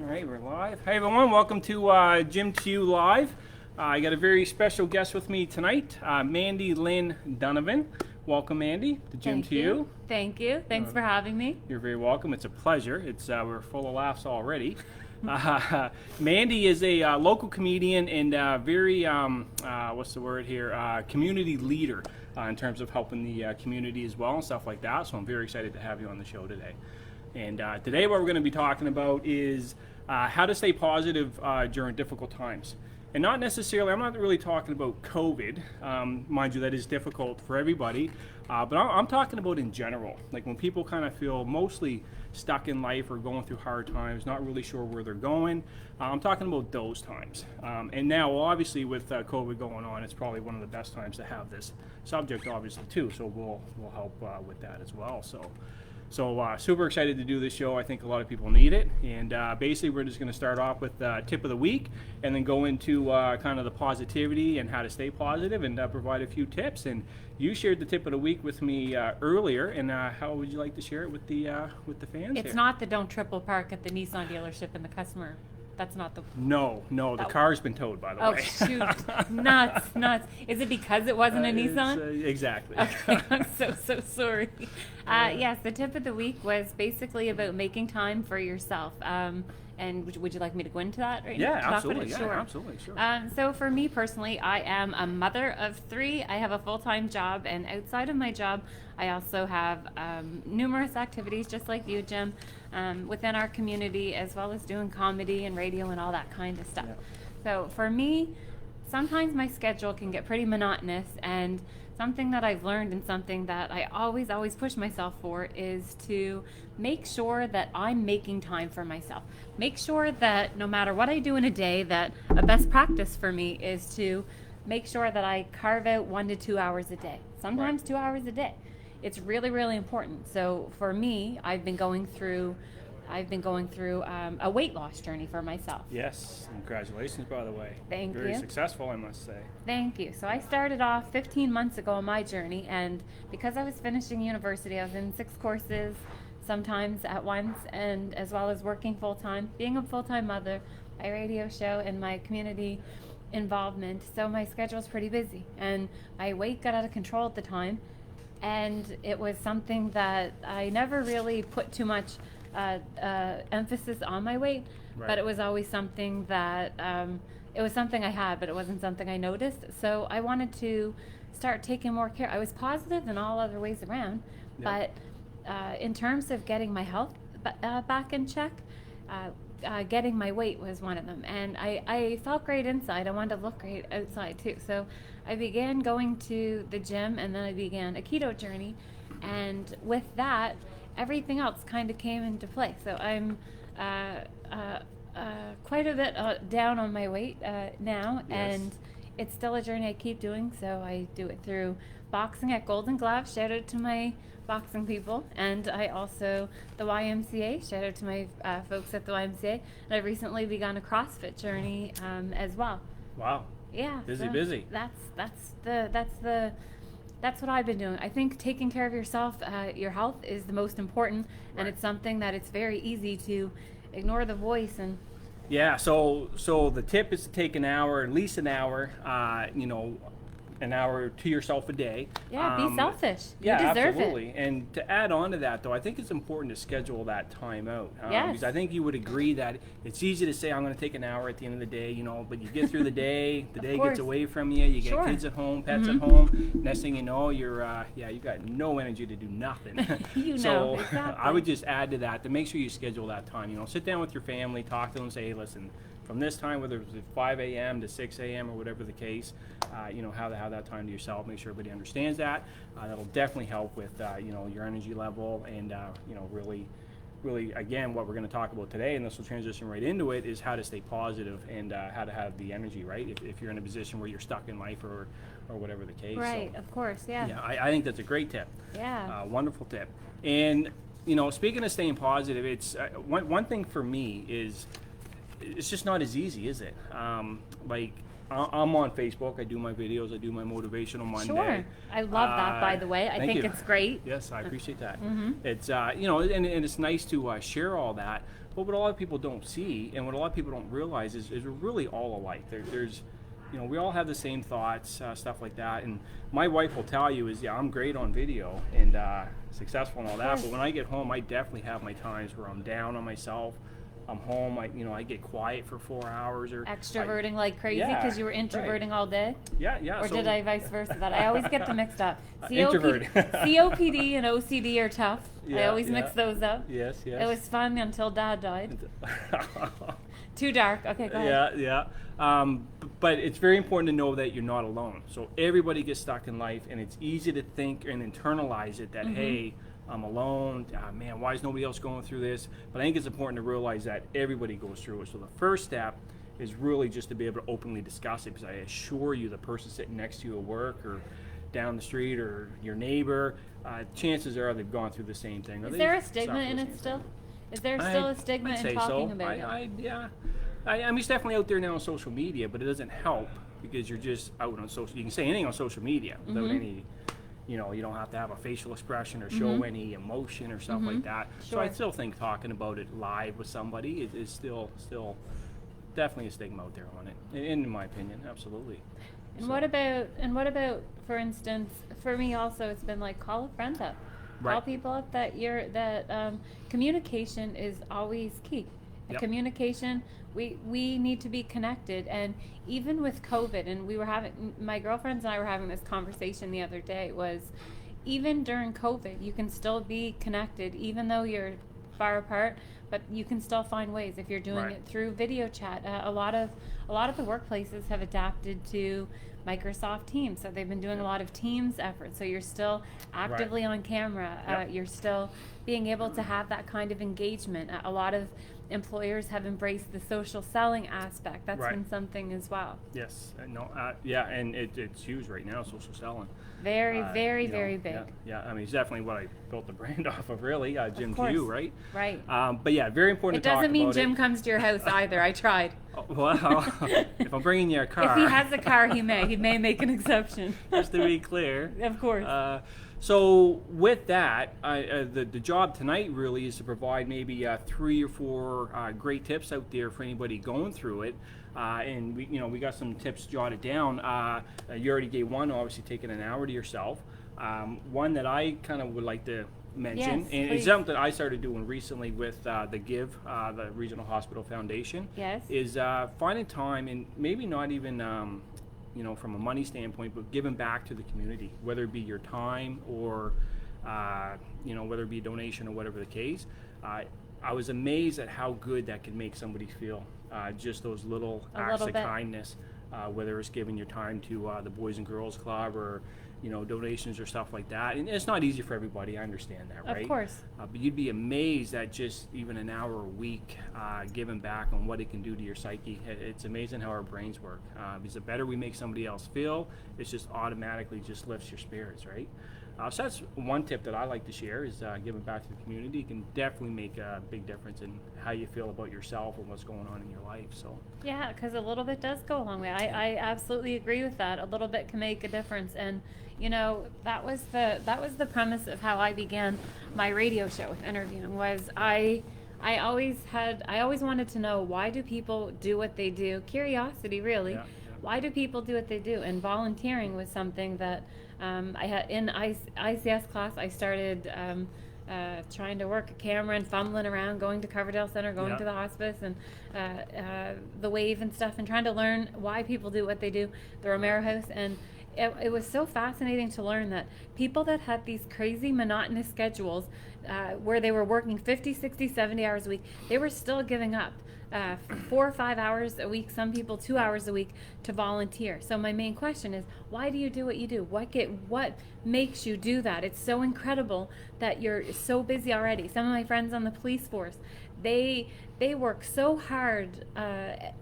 All right, we're live. Hey everyone, welcome to JIM2U Live. I got a very special guest with me tonight, Mandy-Lynn Donovan. Welcome, Mandy, to JIM2U. Thank you. Thanks for having me. You're very welcome. It's a pleasure. We're full of laughs already. Mandy is a local comedian and very, what's the word here, community leader in terms of helping the community as well and stuff like that. So I'm very excited to have you on the show today. And today what we're going to be talking about is how to stay positive during difficult times. And not necessarily, I'm not really talking about COVID. Mind you, that is difficult for everybody. But I'm talking about in general. Like when people kind of feel mostly stuck in life or going through hard times, not really sure where they're going. I'm talking about those times. And now, obviously, with COVID going on, it's probably one of the best times to have this subject, obviously, too. So we'll help with that as well. So super excited to do this show. I think a lot of people need it. And basically, we're just going to start off with tip of the week and then go into kind of the positivity and how to stay positive and provide a few tips. And you shared the tip of the week with me earlier. And how would you like to share it with the fans? It's not the don't triple park at the Nissan dealership and the customer. That's not the... No, the car's been towed, by the way. Oh, shoot. Nuts. Is it because it wasn't a Nissan? Exactly. Okay, I'm so sorry. Yes, the tip of the week was basically about making time for yourself. And would you like me to go into that right now? Absolutely. Sure. Absolutely. Sure. So for me personally, I am a mother of 3. I have a full-time job, and outside of my job, I also have numerous activities, just like you, Jim, within our community, as well as doing comedy and radio and all that kind of stuff. Yeah. So for me, sometimes my schedule can get pretty monotonous, and something that I've learned and something that I always push myself for is to make sure that I'm making time for myself. Make sure that no matter what I do in a day, that a best practice for me is to make sure that I carve out 1 to 2 hours a day, sometimes 2 hours a day. It's really, really important. So for me, I've been going through a weight loss journey for myself. Yes, congratulations, by the way. Thank you. Very successful, I must say. Thank you. So I started off 15 months ago on my journey, and because I was finishing university, I was in 6 courses, sometimes at once, and as well as working full-time, being a full-time mother, my radio show, and my community involvement. So my schedule was pretty busy, and my weight got out of control at the time, and it was something that I never really put too much emphasis on my weight, right. But it was always something that it was something I had, but it wasn't something I noticed. So I wanted to start taking more care. I was positive in all other ways around, but in terms of getting my health back in check, getting my weight was one of them. And I felt great inside. I wanted to look great outside too. So I began going to the gym, and then I began a keto journey. And with that, everything else kind of came into play. So I'm quite a bit down on my weight now, yes. And it's still a journey I keep doing. So I do it through boxing at Golden Gloves. Shout out to my boxing people, and I also the YMCA. Shout out to my folks at the YMCA. And I've recently begun a CrossFit journey as well. Wow. Yeah. Busy. That's what I've been doing. I think taking care of yourself, your health is the most important, and right. It's something that it's very easy to ignore the voice and. Yeah. So the tip is to take an hour, at least an hour. An hour to yourself a day. Yeah, be selfish. You deserve absolutely. it. And to add on to that, though, I think it's important to schedule that time out. Yes. Because I think you would agree that it's easy to say, I'm going to take an hour at the end of the day, but you get through the day gets away from you, you get kids at home, pets at home, next thing you know, you're, you've got no energy to do nothing. So exactly. I would just add to that, to make sure you schedule that time. Sit down with your family, talk to them, say, hey, listen, from this time, whether it's 5 a.m. to 6 a.m. or whatever the case, have that time to yourself. Make sure everybody understands that. That'll definitely help with, your energy level and, really, again, what we're going to talk about today, and this will transition right into it, is how to stay positive and how to have the energy, right? If you're in a position where you're stuck in life or whatever the case. Right, so, of course, yeah. Yeah, I think that's a great tip. Yeah. Wonderful tip. And, speaking of staying positive, it's one thing for me is, it's just not as easy, is it? I'm on Facebook. I do my videos. I do my Motivational Monday. Sure. I love that, by the way. I think it's great. Yes, I appreciate that. Mm-hmm. It's, and it's nice to share all that. But what a lot of people don't see, and what a lot of people don't realize is we're really all alike. There's, we all have the same thoughts, stuff like that. And my wife will tell you is, yeah, I'm great on video and successful and all that. But when I get home, I definitely have my times where I'm down on myself. I'm home. I get quiet for 4 hours or extroverting like crazy because you were introverting all day. Yeah. Or did I vice versa? That I always get them mixed up. Introvert. COPD and OCD are tough. I always mix those up. Yes. It was fun until Dad died. Too dark. Okay, go ahead. Yeah. But it's very important to know that you're not alone. So everybody gets stuck in life, and it's easy to think and internalize it that, hey, I'm alone. Man, why is nobody else going through this? But I think it's important to realize that everybody goes through it. So the first step is really just to be able to openly discuss it, because I assure you the person sitting next to you at work or down the street or your neighbor, chances are they've gone through the same thing. Is there a stigma in it still? Is there still a stigma in talking about it? Yeah. I mean, it's definitely out there now on social media, but it doesn't help because you're just out on social. You can say anything on social media without any, you don't have to have a facial expression or show any emotion or stuff like that. Sure. So I still think talking about it live with somebody is still definitely a stigma out there on it, in my opinion, absolutely. And what about, for instance, for me also, it's been like, call a friend up. Right. Call people up that communication is always key. Yep. Communication, we need to be connected. And even with COVID, and my girlfriends and I were having this conversation the other day, was even during COVID, you can still be connected, even though you're far apart, but you can still find ways if you're doing it through video chat. A lot of the workplaces have adapted to Microsoft Teams, so they've been doing a lot of Teams efforts. So you're still actively on camera. You're still being able to have that kind of engagement. A lot of employers have embraced the social selling aspect. That's been something as well. Yes, and it's huge right now, social selling. Very big. Yeah, I mean, it's definitely what I built the brand off of, really. JIM2U, right? Right. But yeah, very important to talk about it. It doesn't mean Jim comes to your house either. I tried. Well, if I'm bringing you a car. If he has a car, he may make an exception. Just to be clear. Of course. So with that, the job tonight really is to provide maybe 3 or 4 great tips out there for anybody going through it. And we got some tips jotted down. You already gave one, obviously taking an hour to yourself. One that I kind of would like to mention, and it's something that I started doing recently with the GIVE, the Regional Hospital Foundation. Yes. Is finding time, and maybe not even from a money standpoint, but giving back to the community, whether it be your time or whether it be a donation or whatever the case. I was amazed at how good that can make somebody feel. Just those little acts of kindness, whether it's giving your time to the Boys and Girls Club or donations or stuff like that. And it's not easy for everybody. I understand that, right? Of course. But you'd be amazed at just even an hour a week giving back on what it can do to your psyche. It's amazing how our brains work. Because the better we make somebody else feel, it just automatically just lifts your spirits, right? So that's one tip that I like to share is giving back to the community. It can definitely make a big difference in how you feel about yourself and what's going on in your life. So yeah, because a little bit does go a long way. I absolutely agree with that. A little bit can make a difference. And that was the premise of how I began my radio show with interviewing. Was I always wanted to know, why do people do what they do? Curiosity, really. Yeah. Why do people do what they do? And volunteering was something that I had in ICS class. I started trying to work a camera and fumbling around, going to Coverdale Center, going to the hospice and the Wave and stuff, and trying to learn why people do what they do, the Romero House. And it was so fascinating to learn that people that had these crazy monotonous schedules where they were working 50, 60, 70 hours a week, they were still giving up 4 or 5 hours a week, some people 2 hours a week, to volunteer. So my main question is, why do you do what you do? What makes you do that? It's so incredible that you're so busy already. Some of my friends on the police force, they work so hard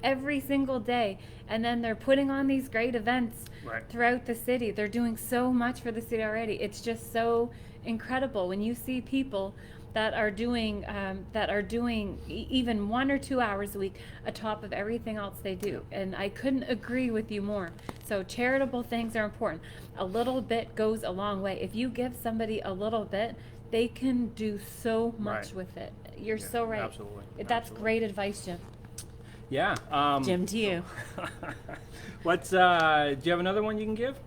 every single day, and then they're putting on these great events throughout the city. They're doing so much for the city already. It's just so incredible when you see people that are doing even 1 or 2 hours a week atop of everything else they do. And I couldn't agree with you more. So charitable things are important. A little bit goes a long way. If you give somebody a little bit, they can do so much Right. with it. You're Yeah, so right. absolutely, That's absolutely. great advice, Jim. Yeah. JIM2U. What's do you have another one you can give?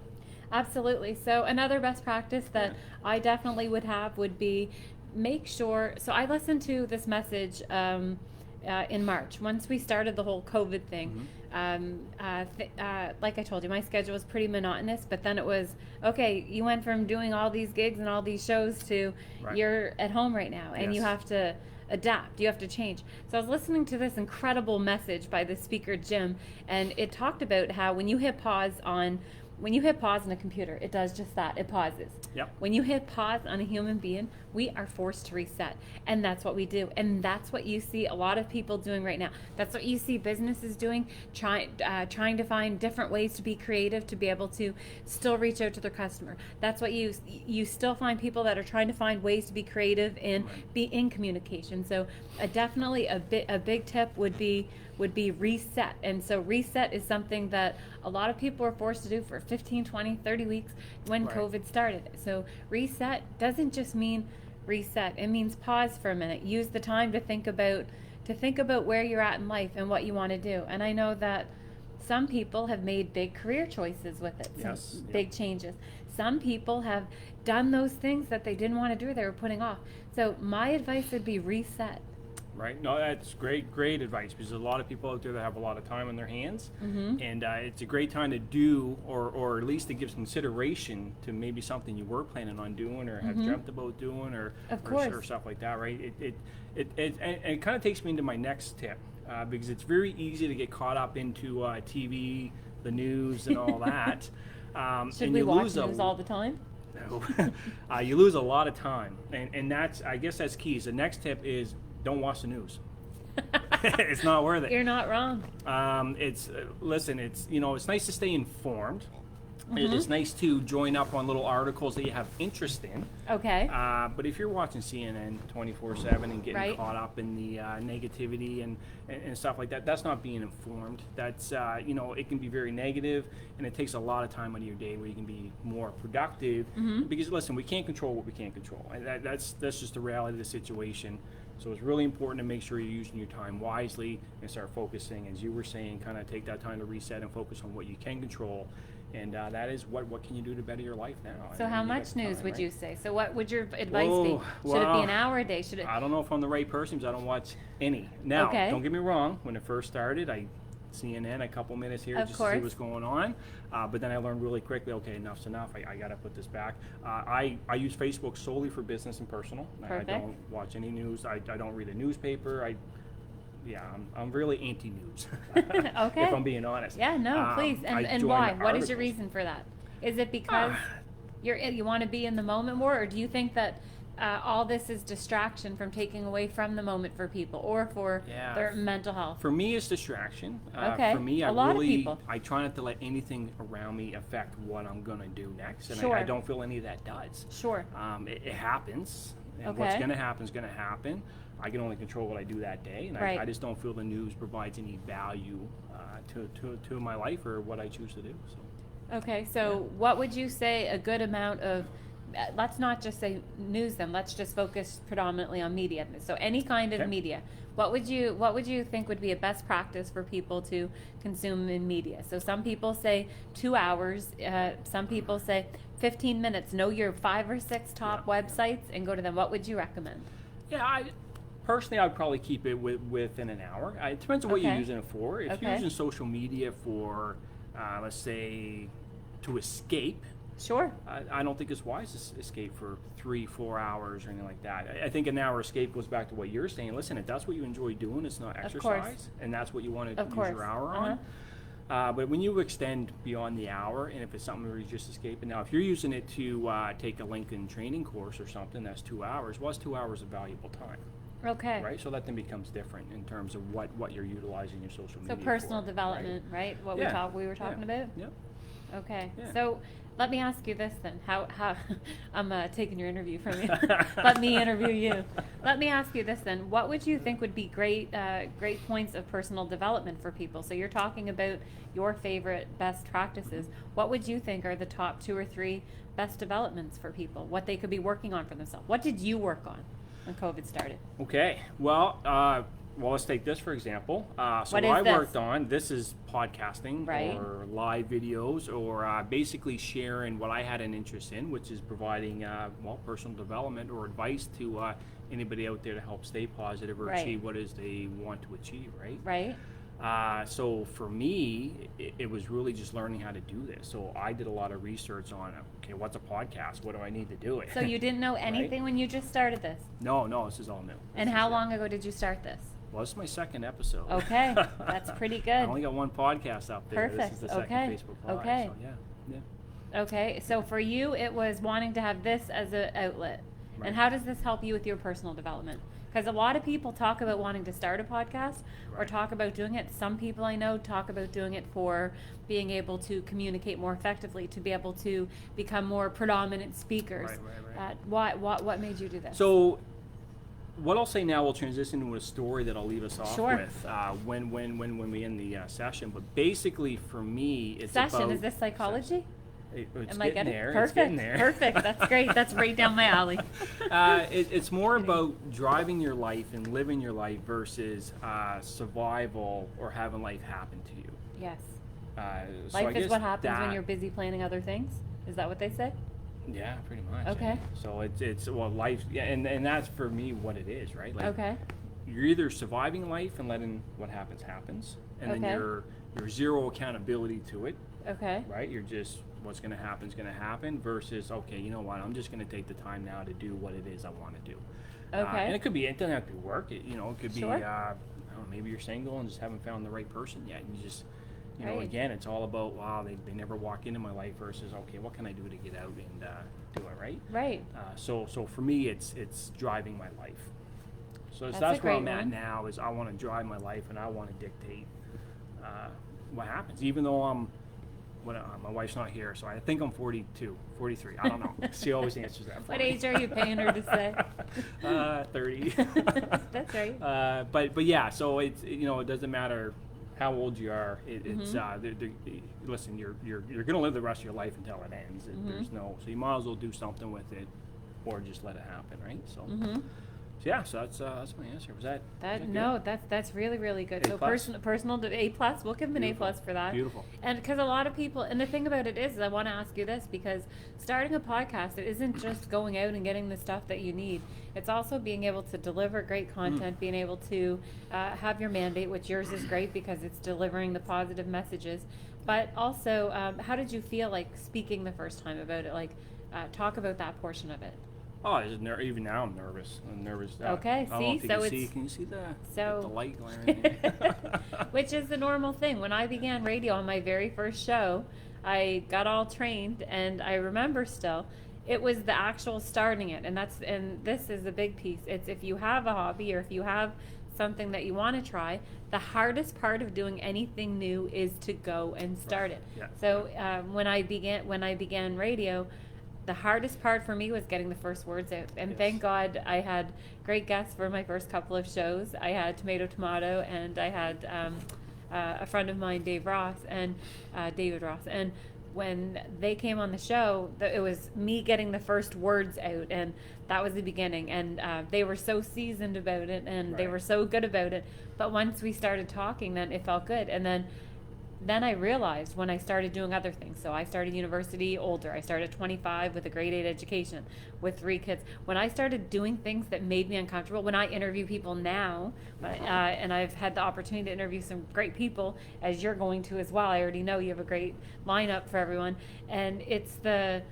Absolutely. So another best practice that I definitely would have would be make sure. So I listened to this message in March once we started the whole COVID thing. Like I told you, my schedule was pretty monotonous. But then it was okay. You went from doing all these gigs and all these shows to Right. you're at home right now, and you Yes. have to adapt. You have to change. So I was listening to this incredible message by the speaker Jim, and it talked about how when you hit pause on a computer, it does just that. It pauses. Yep. When you hit pause on a human being, we are forced to reset. And that's what we do. And that's what you see a lot of people doing right now. That's what you see businesses doing, trying to find different ways to be creative, to be able to still reach out to their customer. That's what you still find people that are trying to find ways to be creative and be in communication. So definitely a big tip would be reset. And so reset is something that a lot of people were forced to do for 15, 20, 30 weeks when Right. COVID started. So reset doesn't just mean reset. It means pause for a minute. Use the time to think about where you're at in life and what you want to do. And I know that some people have made big career choices with it, some Yes. big changes. Some people have done those things that they didn't want to do, they were putting off. So my advice would be reset. Right. No, that's great advice, because there's a lot of people out there that have a lot of time on their hands, and it's a great time to do, or at least to give some consideration to maybe something you were planning on doing or have dreamt about doing, or stuff like that. Right. It kind of takes me into my next tip, because it's very easy to get caught up into TV, the news, and all that. Should and we you watch lose news all the time? No. You lose a lot of time, and I guess that's key. So the next tip is, don't watch the news. It's not worth it. You're not wrong. Listen, it's nice to stay informed. It's nice to join up on little articles that you have interest in. Okay. But if you're watching CNN 24/7 and getting Right. caught up in the negativity and stuff like that, that's not being informed. That's it can be very negative, and it takes a lot of time out of your day where you can be more productive. Because listen, we can't control what we can't control, and that's just the reality of the situation. So it's really important to make sure you're using your time wisely and start focusing, as you were saying, kind of take that time to reset and focus on what you can control. And that is what can you do to better your life now? So how you much got the news time, would right? you say? So what would your advice be? Whoa, Should it be well, an hour a day? Should it? I don't know if I'm the right person, because I don't watch any. Now, Okay. don't get me wrong. When it first started, I CNN a couple minutes here Of just to course. see what's going on. But then I learned really quickly, okay, enough's enough. I got to put this back. I use Facebook solely for business and personal. Perfect. I don't watch any news. I don't read a newspaper. I'm really anti-news. Okay. If I'm being honest. Yeah, no, please. I And join why? the What is your articles. reason for that? Is it because you want to be in the moment more, or do you think that all this is distraction from taking away from the moment for people or for Yeah. their mental health? For me, it's distraction. Okay. For me, A lot of I people. try not to let anything around me affect what I'm gonna do next, and Sure. I don't feel any of that does. Sure. It happens, and what's Okay. gonna happen is gonna happen. I can only control what I do that day, and Right. I just don't feel the news provides any value to my life or what I choose to do. So. Okay, so what would you say a good amount of, let's not just say news then, let's just focus predominantly on media. So any kind of Okay. media. What would you think would be a best practice for people to consume in media? So some people say 2 hours, some people say 15 minutes. Know your 5 or 6 top websites and go to them. What would you recommend? Yeah, personally, I'd probably keep it within an hour. It depends on what you're Okay. using it for. If you're Okay. using social media for, let's say, to escape, Sure. I don't think it's wise to escape for 3-4 hours or anything like that. I think an hour escape goes back to what you're saying. Listen, if that's what you enjoy doing, it's not Of course. exercise, and that's what you want to Of use course. your hour Uh-huh. on. But when you extend beyond the hour, and if it's something where you're just escaping, now if you're using it to take a LinkedIn training course or something, that's 2 hours. Well, that's 2 hours of valuable time, Okay. right? So that then becomes different in terms of what you're utilizing your social So media personal for, development, right? What Yeah. we were talking Yeah. about? Yep. Okay. Yeah. So Let me ask you this then. How I'm taking your interview from you. Let me interview you. Let me ask you this then. What would you think would be great points of personal development for people? So you're talking about your favorite best practices. What would you think are the top 2 or 3 best developments for people? What they could be working on for themselves? What did you work on when COVID started? Okay. Well, let's take this for example. So What what is I this? worked on, this is podcasting Right. or live videos or basically sharing what I had an interest in, which is providing personal development or advice to anybody out there to help stay positive or Right. achieve what it is they want to achieve, right? Right? So for me, it was really just learning how to do this. So I did a lot of research on, okay, what's a podcast? What do I need to do it? So you didn't know anything when you just started this? No, this is all new. And how long ago did you start this? Well, this is my 2nd episode. Okay, that's pretty good. I only got 1 podcast up there. Perfect. This is the 2nd Okay. Facebook Live. Okay. So yeah. Okay, so for you, it was wanting to have this as an outlet. Right. And how does this help you with your personal development? Because a lot of people talk about wanting to start a podcast or Right. talk about doing it. Some people I know talk about doing it for being able to communicate more effectively, to be able to become more predominant speakers. Right. What made you do this? So what I'll say now will transition into a story that I'll leave us off Sure. with when we end the session. But basically, for me, it's Session, about is this psychology? It's Am I getting getting there. Perfect. It's getting there. Perfect. That's great. That's right down my alley. It's more about driving your life and living your life versus survival or having life happen to you. Yes. So I Life is guess what happens when that- you're busy planning other things. Is that what they say? Yeah, pretty much. Okay. Yeah. So it's life, yeah, and that's for me what it is, right? Like Okay. you're either surviving life and letting what happens, and then Okay. you're zero accountability to it, Okay. right? You're just what's going to happen is going to happen versus okay, you know what? I'm just going to take the time now to do what it is I want to do. Okay. And it could be it doesn't have to be work. It could Sure. be I don't know, maybe you're single and just haven't found the right person yet, and you just Right. again, it's all about wow, they never walk into my life versus okay, what can I do to get out and do it right? Right. So for me, it's driving my life. So That's that's a where great I'm at one. now. Is I want to drive my life and I want to dictate what happens. Even though my wife's not here, so I think I'm 42, 43. I don't know. She always answers that. For What me. age are you paying her to say? 30. That's right. But yeah, so it's it doesn't matter how old you are. It's Mm-hmm. listen, you're gonna live the rest of your life until it ends. Mm-hmm. There's no, so you might as well do something with it, or just let it happen, right? So, Mm-hmm. so yeah, so that's my answer. Was that good? No, that's really really good. So A+? personal A+, we'll give them an Beautiful. A+ for that. Beautiful. And because a lot of people, and the thing about it is I want to ask you this, because starting a podcast, it isn't just going out and getting the stuff that you need. It's also being able to deliver great content, being able to have your mandate, which yours is great because it's delivering the positive messages. But also, how did you feel like speaking the first time about it? Like, talk about that portion of it. Oh, even now I'm nervous. I'm nervous. Okay, I don't know see? if you So can it's- see. Can you see so- the light glaring in? Which is the normal thing. When I began radio on my very first show, I got all trained, and I remember still, it was the actual starting it, and this is a big piece. It's if you have a hobby or if you have something that you want to try, the hardest part of doing anything new is to go and start it. Yeah. So when I began radio, the hardest part for me was getting the first words out. And Yes. thank God I had great guests for my first couple of shows. I had Tomato, and I had a friend of mine, David Ross. And when they came on the show, it was me getting the first words out, and that was the beginning. And they were so seasoned about it, and they Right. were so good about it. But once we started talking, then it felt good. And then I realized when I started doing other things. So I started university older. I started at 25 with a grade 8 education with 3 kids. When I started doing things that made me uncomfortable, when I interview people now, and I've had the opportunity to interview some great people, as you're going to as well. I already know you have a great lineup for everyone. And it's the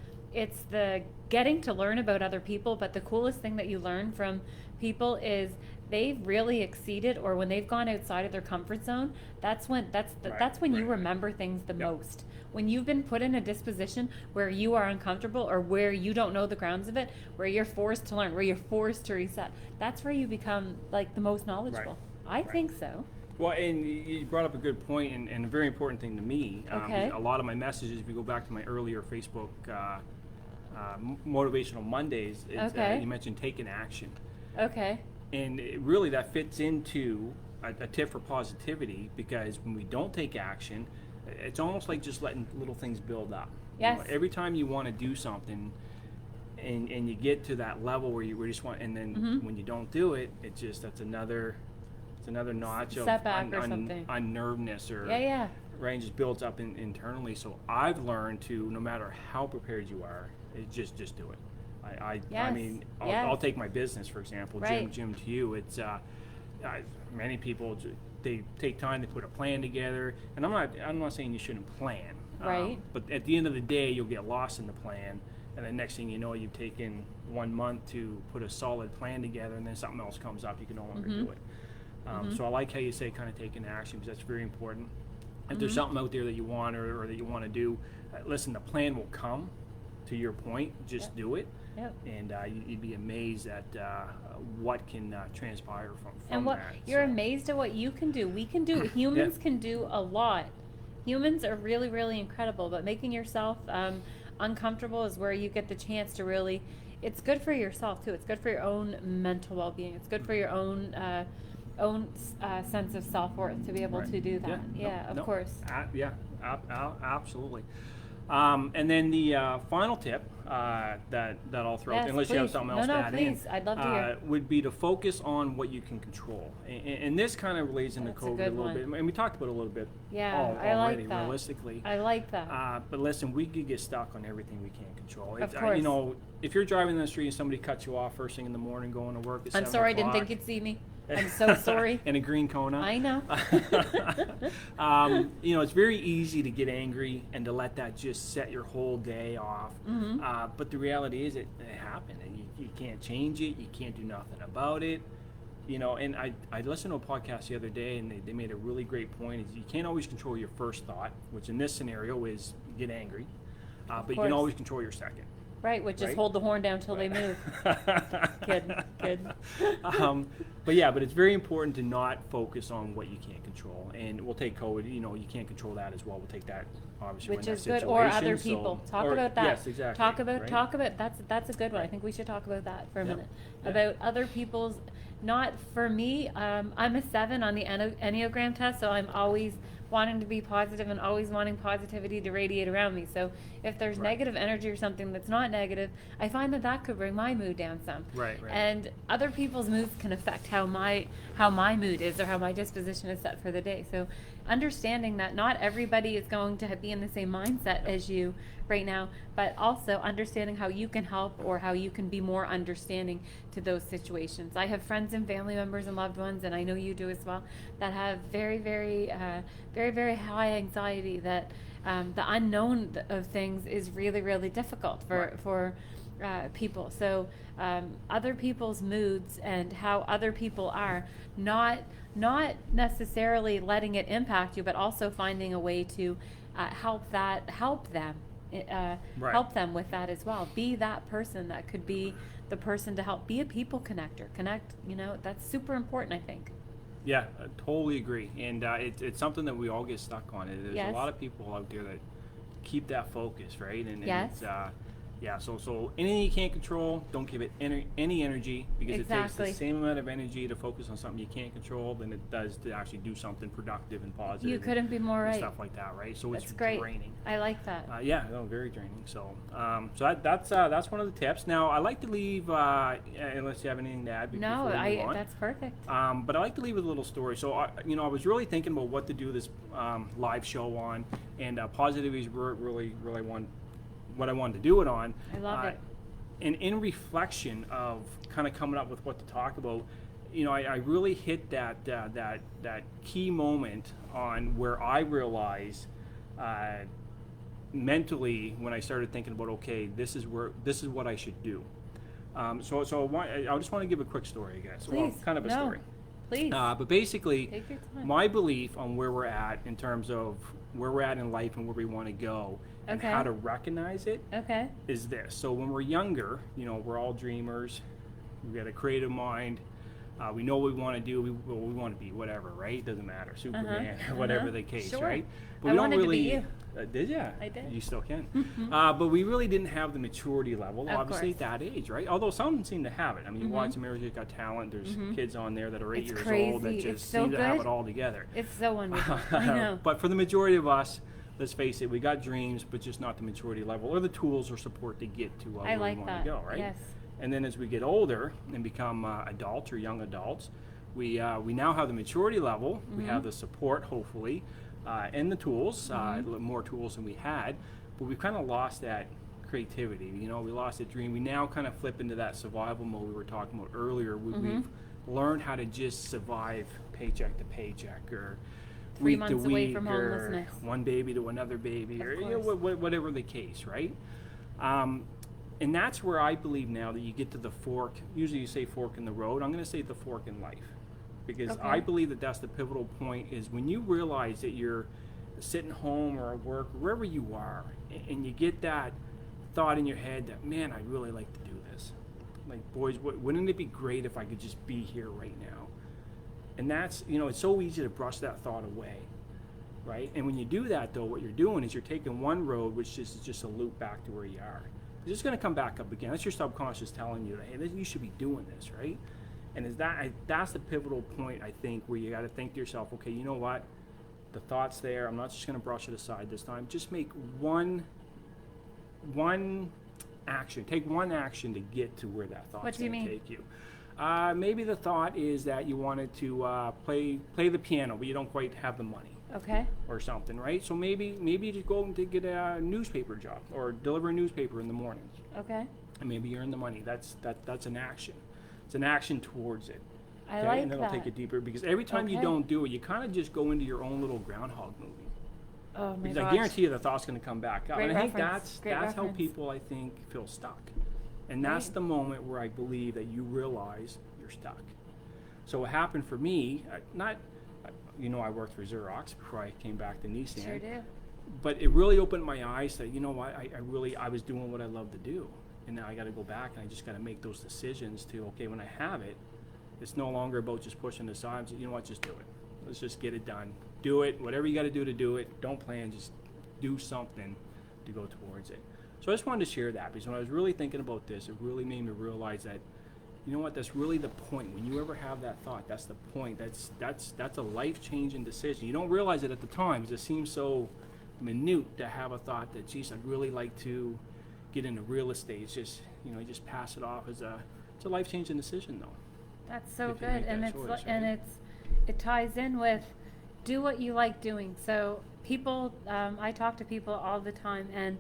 getting to learn about other people, but the coolest thing that you learn from people is they've really exceeded, or when they've gone outside of their comfort zone, that's when you remember things the most. When you've been put in a disposition where you are uncomfortable or where you don't know the grounds of it, where you're forced to learn, where you're forced to reset, that's where you become like the most knowledgeable. I think so. Well, and you brought up a good point and a very important thing to me. Okay. A lot of my messages, if you go back to my earlier Facebook Motivational Mondays, Okay. you mentioned taking action. Okay. And really that fits into a tip for positivity, because when we don't take action, it's almost like just letting little things build up. Yes. Every time you want to do something and you get to that level where you just want, and then when you don't do it, that's another notch of setback or something. unnervedness, or Yeah. right, and just builds up internally. So I've learned to, no matter how prepared you are, just do it. I Yes. mean, Yes. I'll take my business for example, Right. JIM2U. It's many people, they take time to put a plan together, and I'm not saying you shouldn't plan, Right. but at the end of the day, you'll get lost in the plan, and the next thing you know, you've taken 1 month to put a solid plan together, and then something else comes up, you can no longer do it. So I like how you say kind of taking action, because that's very important. If there's something out there that you want, or that you want to do, listen, the plan will come. To your point, just do it. Yep. And you'd be amazed at what can transpire from And what that. you're So, amazed at what you can do. We can do. Humans Yeah. can do a lot. Humans are really, really incredible. But making yourself uncomfortable is where you get the chance to really. It's good for yourself too. It's good for your own mental well-being. It's good for your own sense of self-worth to be able Right. to do that. Yeah. Of No. course. Absolutely. And then the final tip that I'll throw, Yes, unless you have please. something No, else no, to add please. in, I'd love to hear. would be to focus on what you can control. And this kind of relates into That's a COVID a good little one. bit, and we talked about it a little bit Yeah, already, I like that. realistically. I like that. But listen, we could get stuck on everything we can't control. Of You course. know, if you're driving down the street and somebody cuts you off first thing in the morning going to work at I'm 7 sorry, I didn't o'clock, think you'd see me. I'm so sorry. and a green Kona. I know. You know, it's very easy to get angry and to let that just set your whole day off. But the reality is, it happened, and you can't change it. You can't do nothing about it. You know, and I listened to a podcast the other day, and they made a really great point. Is you can't always control your first thought, which in this scenario is get angry, but you can course. always control your second. Right, which is Right? hold the horn down till they move. Kid. But it's very important to not focus on what you can't control. And we'll take COVID, you know, you can't control that as well. We'll take that, obviously, Which in is that good, or situation, other people. Talk or- about that. Yes, exactly. Talk about right? that's a good one. I Right. think we should talk about that for a Yep. minute. Yep. About other people's, not for me. I'm a 7 on the Enneagram test, so I'm always wanting to be positive and always wanting positivity to radiate around me. So if there's Right. negative energy or something that's not negative, I find that could bring my mood down some. Right. And other people's moods can affect how my mood is or how my disposition is set for the day. So understanding that not everybody is going to be in the same mindset as you right now, but also understanding how you can help or how you can be more understanding to those situations. I have friends and family members and loved ones, and I know you do as well, that have very, very, very, very high anxiety, that the unknown of things is really, really difficult for people. So other people's moods and how other people are, not necessarily letting it impact you, but also finding a way to help them Right. help them with that as well. Be that person that could be the person to help. Be a people connector. Connect, that's super important, I think. Yeah, I totally agree. And it's something that we all get stuck on. There's Yes. a lot of people out there that keep that focus, right? And Yes. So anything you can't control, don't give it any energy, because it takes Exactly. the same amount of energy to focus on something you can't control than it does to actually do something productive and positive. You couldn't be more and right. stuff like that, right? So That's it's great. draining. I like that. Very draining. So that's one of the tips. Now I like to leave, unless you have anything to add. No, before we move on. that's perfect. But I like to leave with a little story. So I was really thinking about what to do this live show on, and positivity is really what I wanted to do it on. I love it. And in reflection of kind of coming up with what to talk about, I really hit that key moment on where I realized mentally, when I started thinking about, okay, this is what I should do. I just want to give a quick story, I guess. Please. Well, kind of a story. Please. But basically, Take your time. my belief on where we're at in terms of where we're at in life and where we want to go, and Okay. how to recognize it, Okay. is this. So when we're younger, we're all dreamers. We've got a creative mind. We know what we want to do. We want to be whatever, right? Doesn't matter, Superman, or whatever the case, Sure. right? But I we don't wanted to really. be you. Did ya? I did. You still can. But we really didn't have the maturity level, Of obviously, course. at that age, right? Although some seem to have it. I mean, you watch America's Got Talent. There's kids on there that are 8 It's years crazy. old that It's just so seem to have good. it all together. It's so wonderful. I know. But for the majority of us, let's face it, we got dreams, but just not the maturity level or the tools or support to get to I where like we want that. to go, right? Yes. And then as we get older and become adults or young adults, we now have the maturity level. We have the support, hopefully, and the tools, more tools than we had. But we've kind of lost that creativity. You know, we lost that dream. We now kind of flip into that survival mode we were talking about earlier. We've learned how to just survive paycheck to paycheck, or 3 week to months away week, from or homelessness. one baby to another baby, Of or you know, course. whatever the case, right? And that's where I believe now that you get to the fork. Usually you say fork in the road. I'm going to say the fork in life, because Okay. I believe that that's the pivotal point, is when you realize that you're sitting home or at work, wherever you are, and you get that thought in your head that, man, I'd really like to do this. Like, boys, wouldn't it be great if I could just be here right now? And that's, you know, it's so easy to brush that thought away, right? And when you do that, though, what you're doing is you're taking one road, which is just a loop back to where you are. It's just going to come back up again. That's your subconscious telling you that, hey, you should be doing this, right? And that's the pivotal point, I think, where you got to think to yourself, okay, you know what? The thought's there. I'm not just going to brush it aside this time. Just make one action. Take one action to get to where that thought's What do you going to mean? take you. Maybe the thought is that you wanted to play the piano, but you don't quite have the money, Okay. or something, right? So maybe you just go and get a newspaper job or deliver a newspaper in the mornings, Okay. and maybe you earn the money. That's an action. It's an action towards it. I like and that'll that. take it deeper, because every time you Okay. don't do it, you kind of just go into your own little groundhog movie. Oh my Because gosh. I guarantee you the thought's going to come back up. Great And I think reference. Great that's how reference. people, I think, feel stuck. And that's Right. the moment where I believe that you realize you're stuck. So what happened for me, I worked for Xerox before I came back to Nissan. Sure do. But it really opened my eyes that, you know what, I was doing what I love to do. And now I got to go back and I just got to make those decisions to, okay, when I have it, it's no longer about just pushing it aside. You know what, just do it. Let's just get it done. Do it, whatever you got to do it. Don't plan, just do something to go towards it. So I just wanted to share that, because when I was really thinking about this, it really made me realize that, you know what, that's really the point. When you ever have that thought, that's the point. That's a life-changing decision. You don't realize it at the time, because it seems so minute to have a thought that, geez, I'd really like to get into real estate. It's just, you just pass it off as it's a life-changing decision, though. That's so If you good, make and that it's choice, and right? it ties in with do what you like doing. So people, I talk to people all the time, and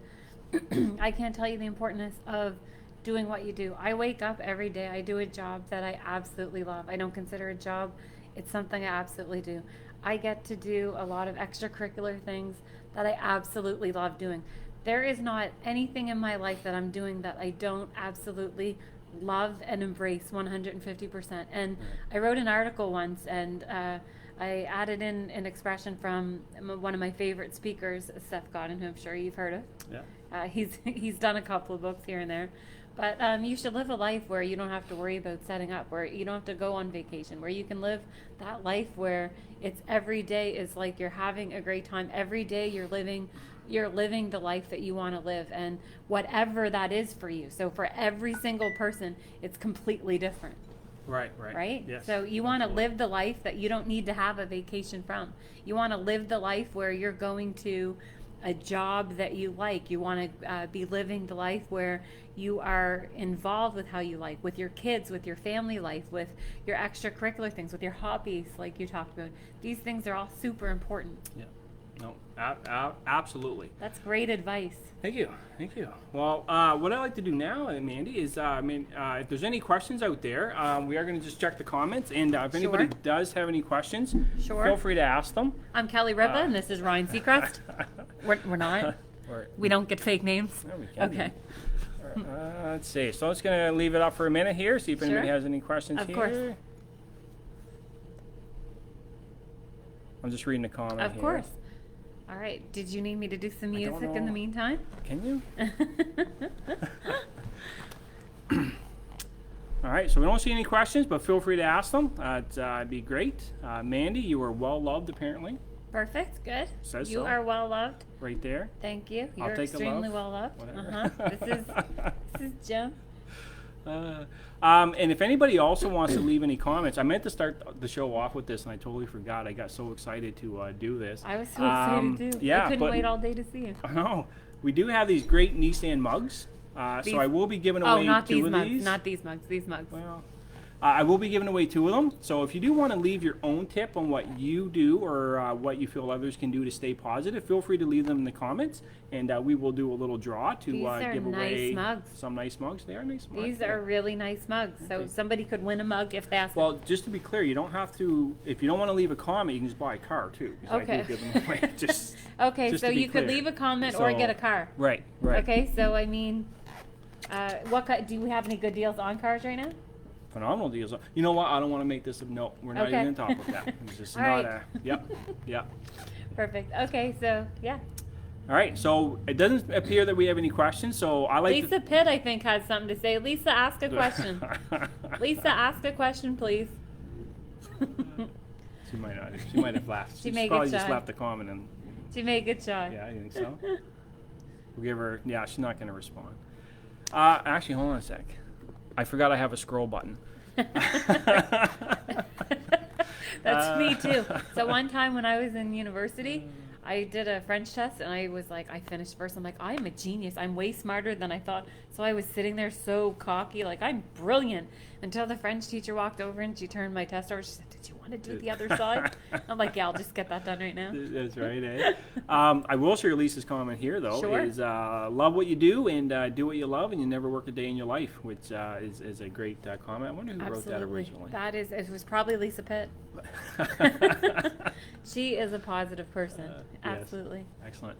I can't tell you the importance of doing what you do. I wake up every day. I do a job that I absolutely love. I don't consider it a job. It's something I absolutely do. I get to do a lot of extracurricular things that I absolutely love doing. There is not anything in my life that I'm doing that I don't absolutely love and embrace 150%. And I wrote an article once, and I added in an expression from one of my favorite speakers, Seth Godin, who I'm sure you've heard of. Yeah. He's done a couple of books here and there. But you should live a life where you don't have to worry about setting up, where you don't have to go on vacation, where you can live that life where it's every day is like you're having a great time. Every day you're living the life that you want to live, and whatever that is for you. So for every single person, it's completely different. Right. Right? Yes. So you want to live the life that you don't need to have a vacation from. You want to live the life where you're going to a job that you like. You want to be living the life where you are involved with how you like, with your kids, with your family life, with your extracurricular things, with your hobbies, like you talked about. These things are all super important. Yeah. No, absolutely. That's great advice. Thank you. Well, what I like to do now, Mandy, is if there's any questions out there, we are going to just check the comments, and if anybody Sure. does have any questions, Sure. feel free to ask them. I'm Kelly Ripa, and this is Ryan Seacrest. We're not. We don't get fake names. No, we can do. Okay. Let's see. So I'm just going to leave it up for a minute here, see if anybody Sure. has any questions Of here. course. I'm just reading the comment Of here. course. All right. Did you need me to do some I don't music in the know. meantime? Can you? All right, so we don't see any questions, but feel free to ask them. It'd be great. Mandy, you are well loved apparently. Perfect. Good. Says You so. are well loved. Right there. Thank you. I'll You're take a extremely love. well loved. Whatever. This is Jim. And if anybody also wants to leave any comments, I meant to start the show off with this, and I totally forgot. I got so excited to do this. I was so excited too. Yeah, I couldn't but wait all day to see you. no, we do have these great Nissan mugs. So I will be giving away not two these of mugs. these. Not these mugs. These mugs. Well, I will be giving away 2 of them. So if you do want to leave your own tip on what you do or what you feel others can do to stay positive, feel free to leave them in the comments, and we will do a little draw to These are give away nice mugs. some nice mugs. They are nice mugs. These are really nice mugs. So somebody could win a mug if they ask. Well, just to be clear, you don't have to. If you don't want to leave a comment, you can just buy a car too. 'Cause I Okay. do give them away. Just Okay, just so to be you could clear. leave a comment or So- get a car. Right. Right. Okay, so I mean, do we have any good deals on cars right now? Phenomenal deals. You know what? I don't want to make this. No, we're not Okay. even going to talk about that. It's just All not right. a. Yep. Yep. Perfect. Okay, so yeah. All right. So it doesn't appear that we have any questions. So I like. Lisa Pitt, I think, has something to say. Lisa, ask a question. Lisa, ask a question, please. She might not. She might have laughed. She may get probably just shy. left a comment and. She made a good shot. Yeah, you think so? We'll give her. Yeah, she's not going to respond. Actually, hold on a sec. I forgot I have a scroll button. That's me too. So one time when I was in university, I did a French test and I was like, I finished first. I'm like, I'm a genius. I'm way smarter than I thought. So I was sitting there so cocky, like I'm brilliant. Until the French teacher walked over and she turned my test over. She said, "Did you want to do the other side?" I'm like, "Yeah, I'll just get that done right now." That's right, eh? I will share Lisa's comment here, though. Sure. Is love what you do and do what you love, and you never work a day in your life, which is a great comment. I wonder who wrote that originally. That is, it was probably Lisa Pitt. She is a positive person. Yes. Absolutely. Excellent.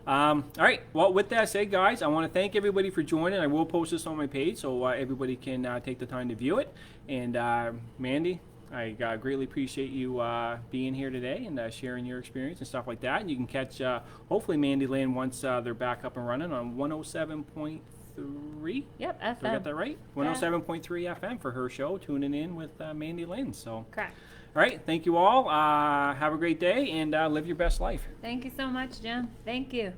All right. Well, with that said, guys, I want to thank everybody for joining. I will post this on my page so everybody can take the time to view it. And Mandy, I greatly appreciate you being here today and sharing your experience and stuff like that. And you can catch, hopefully, Mandy-Lynn once they're back up and running on 107.3. Yep, Did I FM. get that right? 107.3 FM for her show, tuning in with Mandy-Lynn. So, Correct. all right. Thank you all. Have a great day and live your best life. Thank you so much, Jim. Thank you.